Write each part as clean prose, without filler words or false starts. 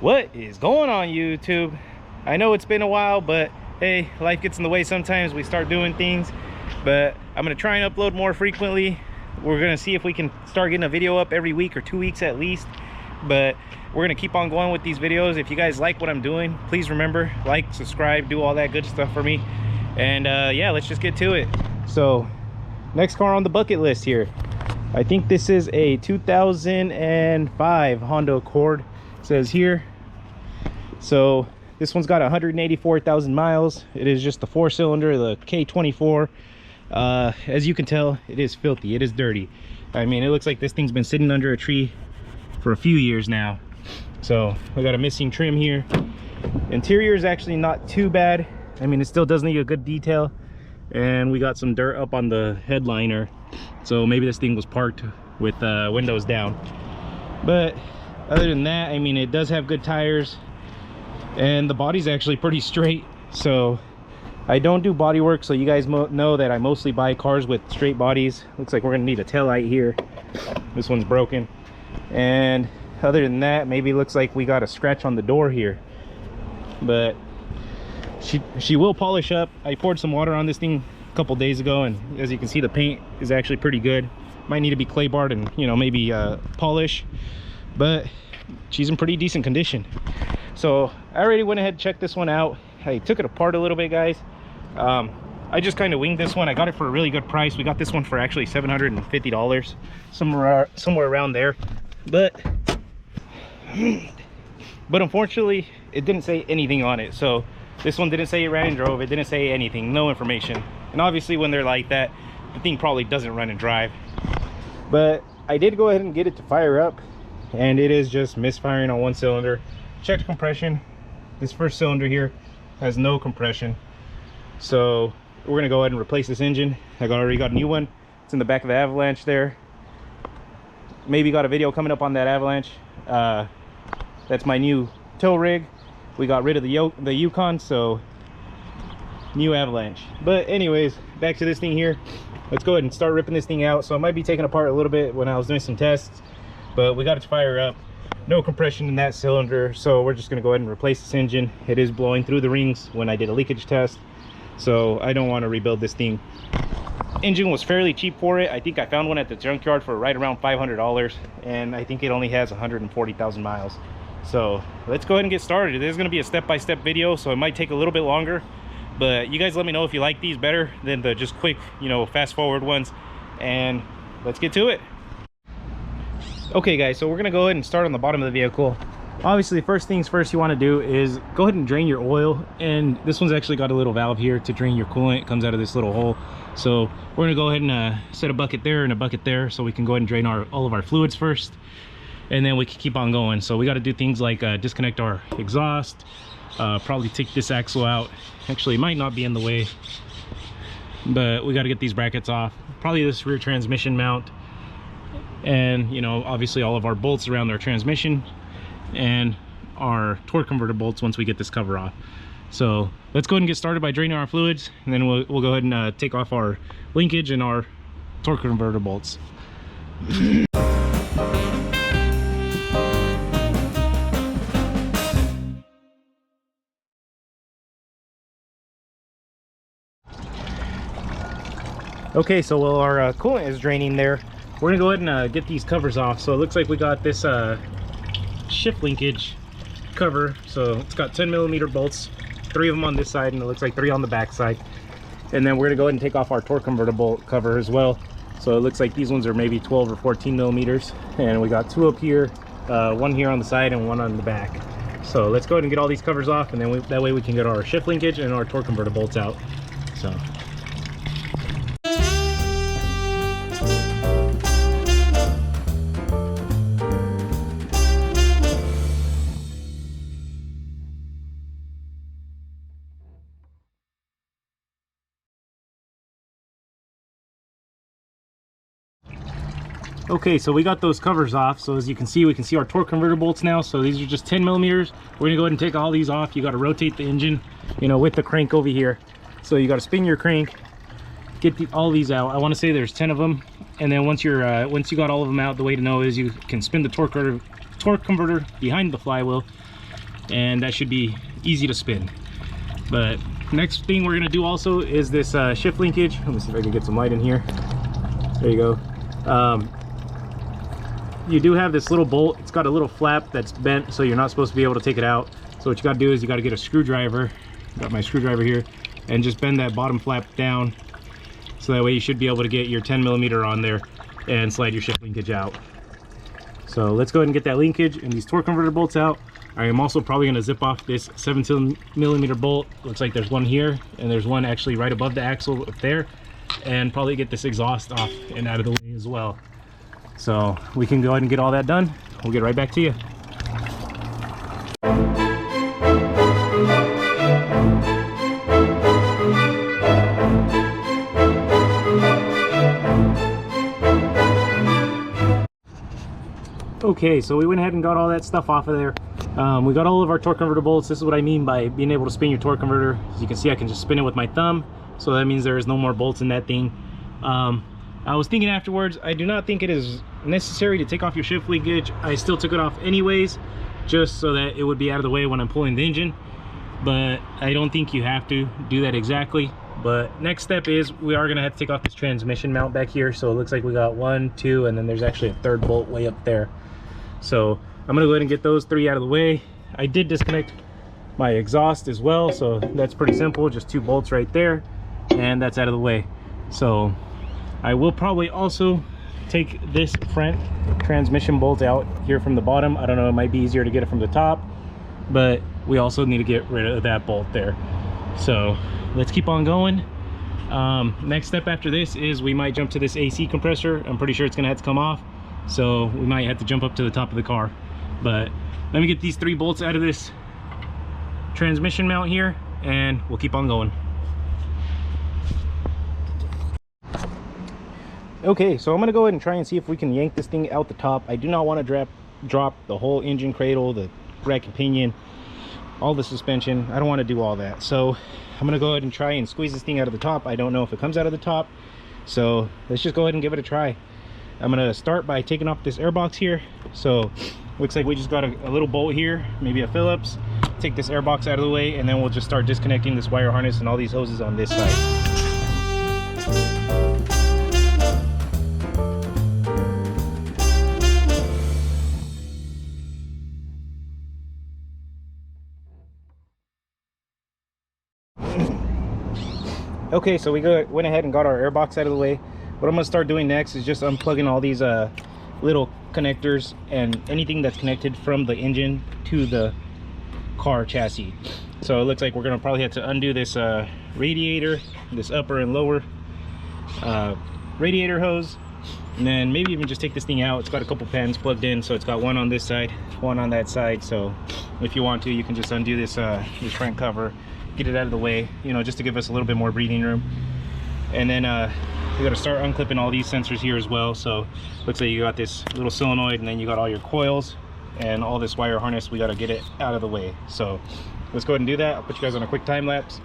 What is going on, YouTube? I know it's been a while, but hey, life gets in the way sometimes. We start doing things, but I'm gonna try and upload more frequently. We're gonna see if we can start getting a video up every week or 2 weeks at least, but we're gonna keep on going with these videos. If you guys like what I'm doing, please remember, like, subscribe, do all that good stuff for me. And yeah, let's just get to it. So next car on the bucket list here, I think this is a 2005 Honda Accord, it says here. So this one's got 184,000 miles. It is just the 4-cylinder, the K24. As you can tell, it is filthy, it is dirty. I mean, it looks like this thing's been sitting under a tree for a few years now. So we got a missing trim here. Interior is actually not too bad. I mean, it still does need a good detail, and we got some dirt up on the headliner, so maybe this thing was parked with windows down. But other than that, I mean, it does have good tires, and the body's actually pretty straight. So I don't do body work, so you guys know that I mostly buy cars with straight bodies. Looks like we're gonna need a taillight here. This one's broken. And other than that, maybe it looks like we got a scratch on the door here, but she will polish up. I poured some water on this thing a couple days ago, and as you can see, the paint is actually pretty good. Might need to be clay barred and, you know, maybe polish, but she's in pretty decent condition. So I already went ahead and checked this one out. I took it apart a little bit, guys. I just kind of winged this one. I got it for a really good price. We got this one for actually $750, somewhere around there. But unfortunately, it didn't say anything on it. So this one didn't say it ran and drove. It didn't say anything, no information. And obviously when they're like that, the thing probably doesn't run and drive. But I did go ahead and get it to fire up, and it is just misfiring on one cylinder. Checked compression. This first cylinder here has no compression. So we're gonna go ahead and replace this engine. I already got a new one. It's in the back of the Avalanche there. Maybe got a video coming up on that Avalanche. That's my new tow rig. We got rid of the Yukon, so new Avalanche. But anyways, back to this thing here. Let's go ahead and start ripping this thing out. So I might be taking apart a little bit when I was doing some tests, but we got it to fire up. No compression in that cylinder, so we're just going to go ahead and replace this engine. It is blowing through the rings when I did a leakage test, so I don't want to rebuild this thing. Engine was fairly cheap for it. I think I found one at the junkyard for right around $500, and I think it only has 140,000 miles. So let's go ahead and get started. This is going to be a step-by-step video, so it might take a little bit longer, but you guys let me know if you like these better than the just quick, you know, fast forward ones, and let's get to it. Okay guys, so we're gonna go ahead and start on the bottom of the vehicle. Obviously, first things first you want to do is go ahead and drain your oil, and this one's actually got a little valve here to drain your coolant. It comes out of this little hole. So we're gonna go ahead and set a bucket there and a bucket there, so we can go ahead and drain all of our fluids first, and then we can keep on going. So we got to do things like disconnect our exhaust, probably take this axle out. Actually, it might not be in the way, but we got to get these brackets off. Probably this rear transmission mount, and you know, obviously all of our bolts around our transmission, and our torque converter bolts once we get this cover off. So let's go ahead and get started by draining our fluids, and then we'll go ahead and take off our linkage and our torque converter bolts. Okay, so while our coolant is draining there, we're gonna go ahead and get these covers off. So it looks like we got this shift linkage cover. So it's got 10mm bolts, 3 of them on this side, and it looks like 3 on the back side. And then we're gonna go ahead and take off our torque converter bolt cover as well. So it looks like these ones are maybe 12 or 14mm, and we got 2 up here, 1 here on the side and 1 on the back. So let's go ahead and get all these covers off, and then that way we can get our shift linkage and our torque converter bolts out. So okay, so we got those covers off. So as you can see, we can see our torque converter bolts now. So these are just 10mm. We're gonna go ahead and take all these off. You got to rotate the engine, you know, with the crank over here. So you got to spin your crank, get all these out. I want to say there's 10 of them, and then once you got all of them out, the way to know is you can spin the torque converter behind the flywheel, and that should be easy to spin. But next thing we're gonna do also is this shift linkage. Let me see if I can get some light in here. There you go. You do have this little bolt. It's got a little flap that's bent, so you're not supposed to be able to take it out. So what you got to do is you got to get a screwdriver. Got my screwdriver here, and just bend that bottom flap down, so that way you should be able to get your 10mm on there and slide your shift linkage out. So let's go ahead and get that linkage and these torque converter bolts out. I am also probably going to zip off this 17mm bolt. Looks like there's one here, and there's one actually right above the axle up there, and probably get this exhaust off and out of the way as well. So we can go ahead and get all that done. We'll get right back to you. Okay, so we went ahead and got all that stuff off of there. We got all of our torque converter bolts. This is what I mean by being able to spin your torque converter. As you can see, I can just spin it with my thumb, so that means there is no more bolts in that thing. I was thinking afterwards, I do not think it is necessary to take off your shift linkage. I still took it off anyways, just so that it would be out of the way when I'm pulling the engine. But I don't think you have to do that exactly. But next step is we are gonna have to take off this transmission mount back here. So it looks like we got 1, 2, and then there's actually a third bolt way up there. So I'm gonna go ahead and get those 3 out of the way. I did disconnect my exhaust as well, so that's pretty simple, just 2 bolts right there, and that's out of the way. So I will probably also take this front transmission bolt out here from the bottom. I don't know, it might be easier to get it from the top, but we also need to get rid of that bolt there. So let's keep on going. Next step after this is we might jump to this AC compressor. I'm pretty sure it's gonna have to come off, so we might have to jump up to the top of the car. But let me get these 3 bolts out of this transmission mount here, and we'll keep on going. Okay, so I'm gonna go ahead and try and see if we can yank this thing out the top. I do not want to drop the whole engine cradle, the rack and pinion, all the suspension. I don't want to do all that. So I'm gonna go ahead and try and squeeze this thing out of the top. I don't know if it comes out of the top, so let's just go ahead and give it a try. I'm gonna start by taking off this air box here. So looks like we just got a little bolt here, maybe a Phillips. Take this air box out of the way, and then we'll just start disconnecting this wire harness and all these hoses on this side. Okay, so we went ahead and got our air box out of the way. What I'm going to start doing next is just unplugging all these little connectors and anything that's connected from the engine to the car chassis. So it looks like we're going to probably have to undo this radiator, this upper and lower radiator hose, and then maybe even just take this thing out. It's got a couple pins plugged in, so it's got one on this side, one on that side. So if you want to, you can just undo this this front cover, get it out of the way, you know, just to give us a little bit more breathing room. And then we got to start unclipping all these sensors here as well. So looks like you got this little solenoid, and then you got all your coils and all this wire harness. We got to get it out of the way. So let's go ahead and do that. I'll put you guys on a quick time lapse,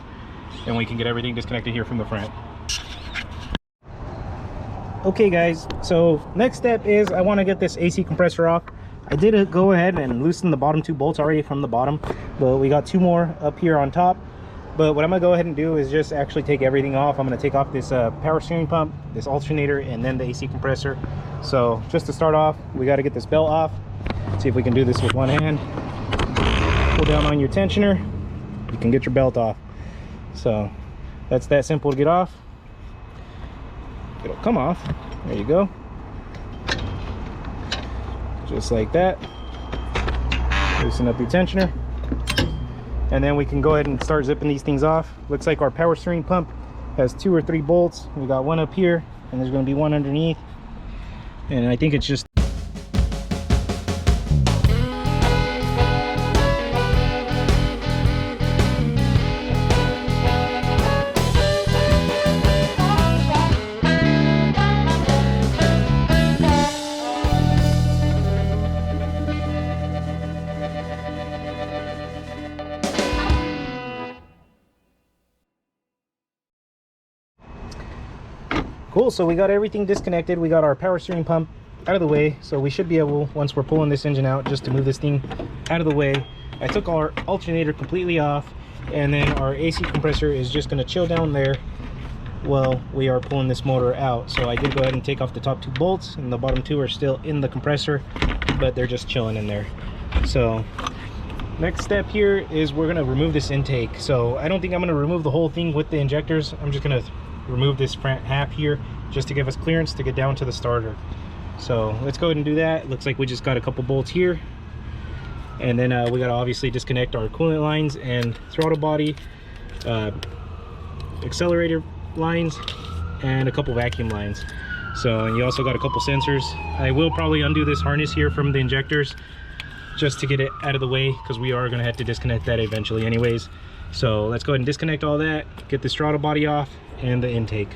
and we can get everything disconnected here from the front. Okay guys, so next step is I want to get this AC compressor off. I did go ahead and loosen the bottom 2 bolts already from the bottom, but we got 2 more up here on top. But what I'm gonna go ahead and do is just actually take everything off. I'm gonna take off this power steering pump, this alternator, and then the AC compressor. So just to start off, we got to get this belt off. See if we can do this with one hand. Pull down on your tensioner, you can get your belt off. So that's that simple to get off. It'll come off. There you go. Just like that. Loosen up your tensioner, and then we can go ahead and start zipping these things off. Looks like our power steering pump has 2 or 3 bolts. We got one up here, and there's going to be one underneath, and I think it's just cool. So we got everything disconnected. We got our power steering pump out of the way, so we should be able, once we're pulling this engine out, just to move this thing out of the way. I took our alternator completely off, and then our AC compressor is just going to chill down there while we are pulling this motor out. So I did go ahead and take off the top 2 bolts, and the bottom 2 are still in the compressor, but they're just chilling in there. So next step here is we're going to remove this intake. So I don't think I'm going to remove the whole thing with the injectors. I'm just going to remove this front half here just to give us clearance to get down to the starter. So let's go ahead and do that. Looks like we just got a couple bolts here, and then we got to obviously disconnect our coolant lines and throttle body, accelerator lines, and a couple vacuum lines. So, and you also got a couple sensors. I will probably undo this harness here from the injectors just to get it out of the way, because we are going to have to disconnect that eventually anyways. So let's go ahead and disconnect all that, get this throttle body off and the intake.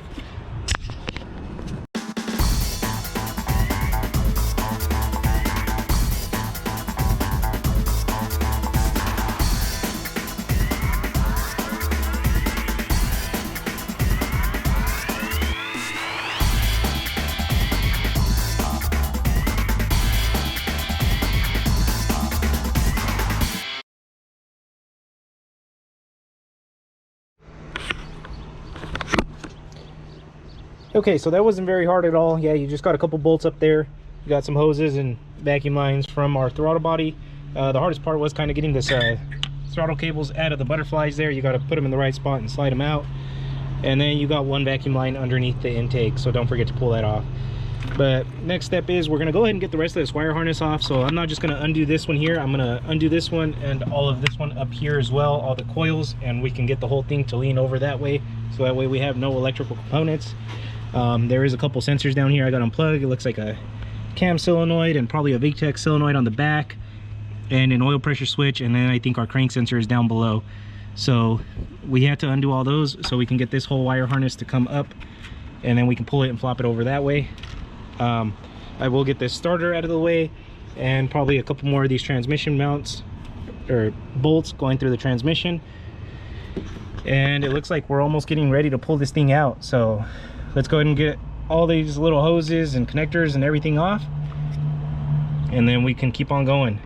Okay, so that wasn't very hard at all. Yeah, you just got a couple bolts up there. You got some hoses and vacuum lines from our throttle body. The hardest part was kind of getting this throttle cables out of the butterflies there. You got to put them in the right spot and slide them out. And then you got one vacuum line underneath the intake, so don't forget to pull that off. But next step is we're going to go ahead and get the rest of this wire harness off. So I'm not just going to undo this one here. I'm going to undo this one and all of this one up here as well, all the coils, and we can get the whole thing to lean over that way. So that way we have no electrical components. There is a couple sensors down here I got unplugged. It looks like a cam solenoid and probably a VTEC solenoid on the back, and an oil pressure switch, and then I think our crank sensor is down below. So we had to undo all those so we can get this whole wire harness to come up, and then we can pull it and flop it over that way. I will get this starter out of the way, and probably a couple more of these transmission mounts or bolts going through the transmission, and it looks like we're almost getting ready to pull this thing out. So let's go ahead and get all these little hoses and connectors and everything off, and then we can keep on going.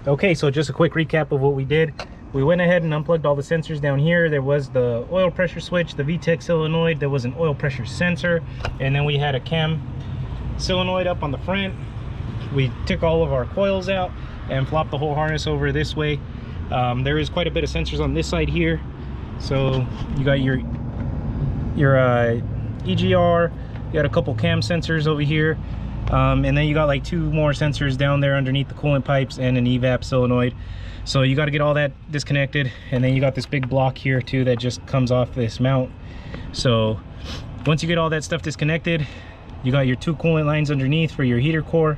Okay, so just a quick recap of what we did. We went ahead and unplugged all the sensors down here. There was the oil pressure switch, the VTEC solenoid, there was an oil pressure sensor, and then we had a cam solenoid up on the front. We took all of our coils out and flopped the whole harness over this way. There is quite a bit of sensors on this side here. So you got your EGR, you got a couple cam sensors over here. And then you got like 2 more sensors down there underneath the coolant pipes and an evap solenoid. So you got to get all that disconnected, and then you got this big block here too that just comes off this mount. So once you get all that stuff disconnected, you got your 2 coolant lines underneath for your heater core,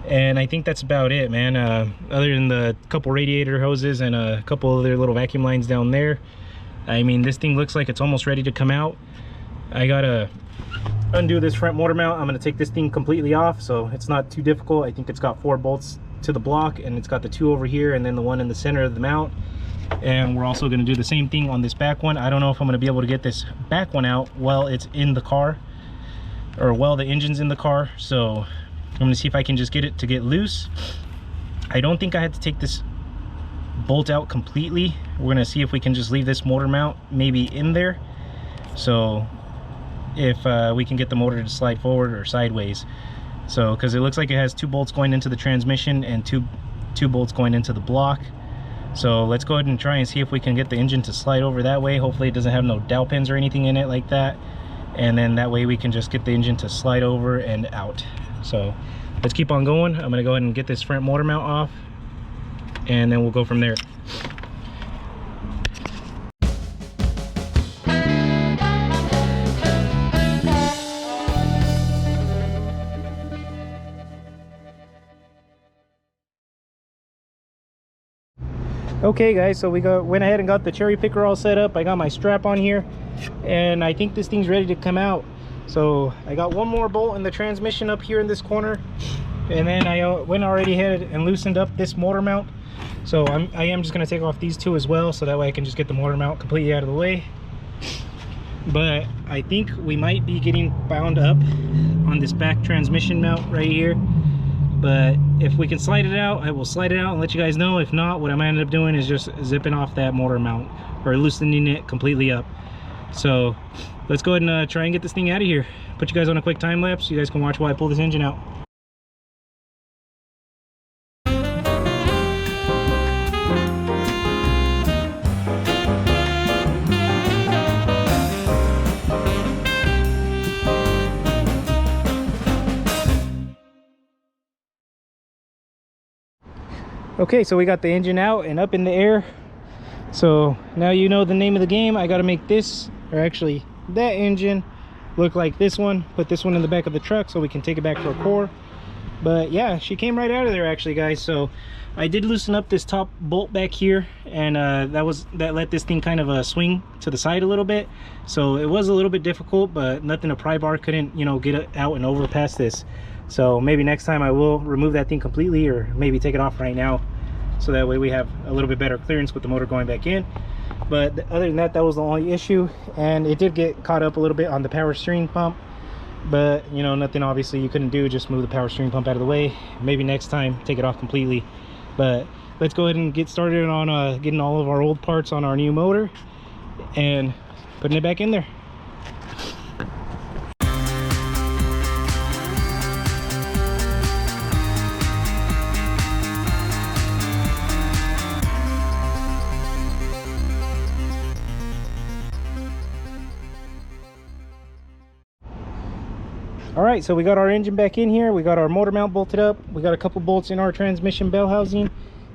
and I think that's about it, man. Other than the couple radiator hoses and a couple other little vacuum lines down there, I mean, this thing looks like it's almost ready to come out. I gotta undo this front motor mount. I'm going to take this thing completely off, so it's not too difficult. I think it's got 4 bolts to the block, and it's got the 2 over here and then the one in the center of the mount. And we're also going to do the same thing on this back one. I don't know if I'm going to be able to get this back one out while it's in the car, or while the engine's in the car. So I'm going to see if I can just get it to get loose. I don't think I had to take this bolt out completely. We're going to see if we can just leave this motor mount maybe in there, so if we can get the motor to slide forward or sideways. So because it looks like it has 2 bolts going into the transmission and two bolts going into the block. So let's go ahead and try and see if we can get the engine to slide over that way. Hopefully it doesn't have no dowel pins or anything in it like that, and then that way we can just get the engine to slide over and out. So let's keep on going. I'm going to go ahead and get this front motor mount off, and then we'll go from there. Okay guys, so we went ahead and got the cherry picker all set up. I got my strap on here, and I think this thing's ready to come out. So I got one more bolt in the transmission up here in this corner, and then I went already ahead and loosened up this motor mount. So I am just going to take off these two as well, so that way I can just get the motor mount completely out of the way. But I think we might be getting bound up on this back transmission mount right here. But if we can slide it out, I will slide it out and let you guys know. If not, what I might end up doing is just zipping off that motor mount or loosening it completely up. So let's go ahead and try and get this thing out of here. Put you guys on a quick time lapse so you guys can watch while I pull this engine out. Okay, so we got the engine out and up in the air. So now you know the name of the game. I got to make this, or actually that engine, look like this one. Put this one in the back of the truck so we can take it back for a core. But yeah, she came right out of there actually, guys. So I did loosen up this top bolt back here, and that let this thing kind of swing to the side a little bit. So it was a little bit difficult, but nothing a pry bar couldn't, you know, get it out and over past this. So maybe next time I will remove that thing completely, or maybe take it off right now, so that way we have a little bit better clearance with the motor going back in. But other than that, that was the only issue. And it did get caught up a little bit on the power steering pump, but you know, nothing obviously you couldn't do, just move the power steering pump out of the way. Maybe next time take it off completely. But let's go ahead and get started on getting all of our old parts on our new motor and putting it back in there. All right, so we got our engine back in here. We got our motor mount bolted up. We got a couple bolts in our transmission bell housing,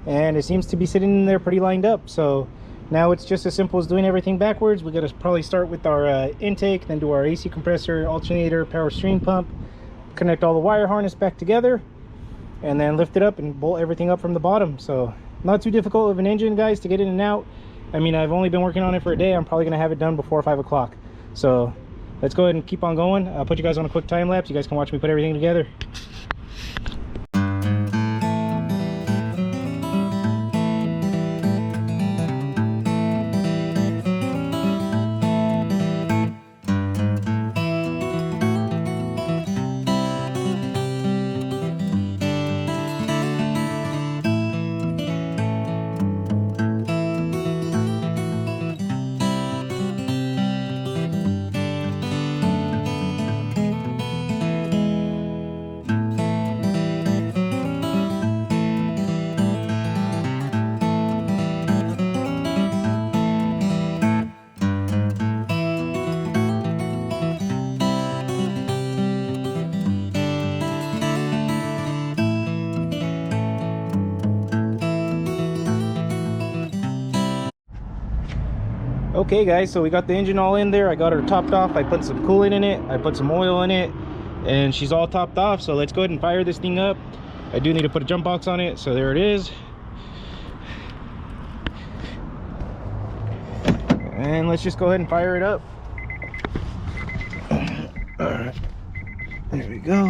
and it seems to be sitting in there pretty lined up. So now it's just as simple as doing everything backwards. We got to probably start with our intake, then do our AC compressor, alternator, power steering pump, connect all the wire harness back together, and then lift it up and bolt everything up from the bottom. So not too difficult of an engine, guys, to get in and out. I mean, I've only been working on it for a day. I'm probably going to have it done before 5 o'clock. So let's go ahead and keep on going. I'll put you guys on a quick time lapse. You guys can watch me put everything together. Okay guys, so we got the engine all in there. I got her topped off. I put some coolant in it, I put some oil in it, and she's all topped off. So let's go ahead and fire this thing up. I do need to put a jump box on it, so there it is. And let's just go ahead and fire it up. All right, there we go.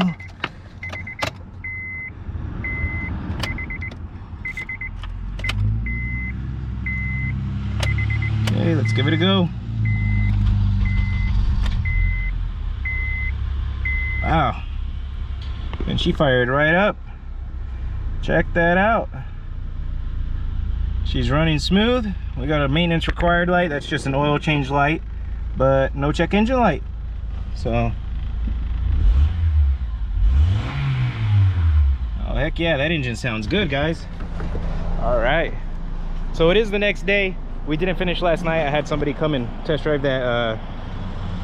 Okay, let's give it a go. Wow, and she fired right up. Check that out. She's running smooth. We got a maintenance required light. That's just an oil change light, but no check engine light. So, oh heck yeah, that engine sounds good, guys. All right, so it is the next day. We didn't finish last night. I had somebody come and test drive that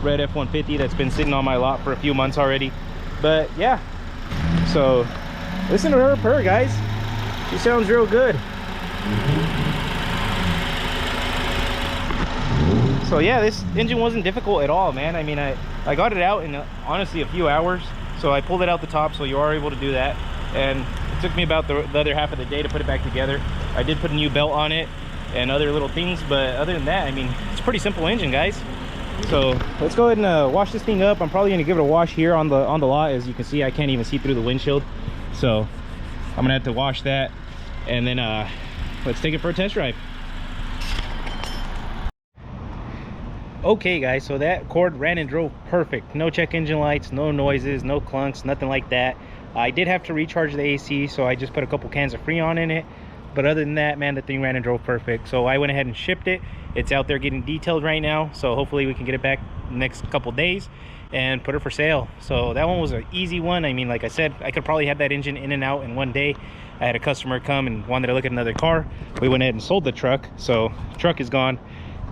red F-150 that's been sitting on my lot for a few months already. But yeah, so listen to her purr, guys. She sounds real good. So yeah, this engine wasn't difficult at all, man. I mean, I got it out in honestly a few hours. So I pulled it out the top, so you are able to do that. And it took me about the other half of the day to put it back together. I did put a new belt on it, and other little things. But other than that, I mean, it's a pretty simple engine, guys. So let's go ahead and wash this thing up. I'm probably going to give it a wash here on the lot. As you can see, I can't even see through the windshield, so I'm gonna have to wash that, and then let's take it for a test drive. Okay guys, so that Accord ran and drove perfect. No check engine lights, no noises, no clunks, nothing like that. I did have to recharge the AC, so I just put a couple cans of Freon in it. But other than that, man, the thing ran and drove perfect. So I went ahead and shipped it. It's out there getting detailed right now, so hopefully we can get it back next couple days and put it for sale. So that one was an easy one. I mean, like I said, I could probably have that engine in and out in one day. I had a customer come and wanted to look at another car. We went ahead and sold the truck, so the truck is gone.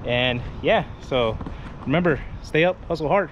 And yeah, so remember, stay up, hustle hard.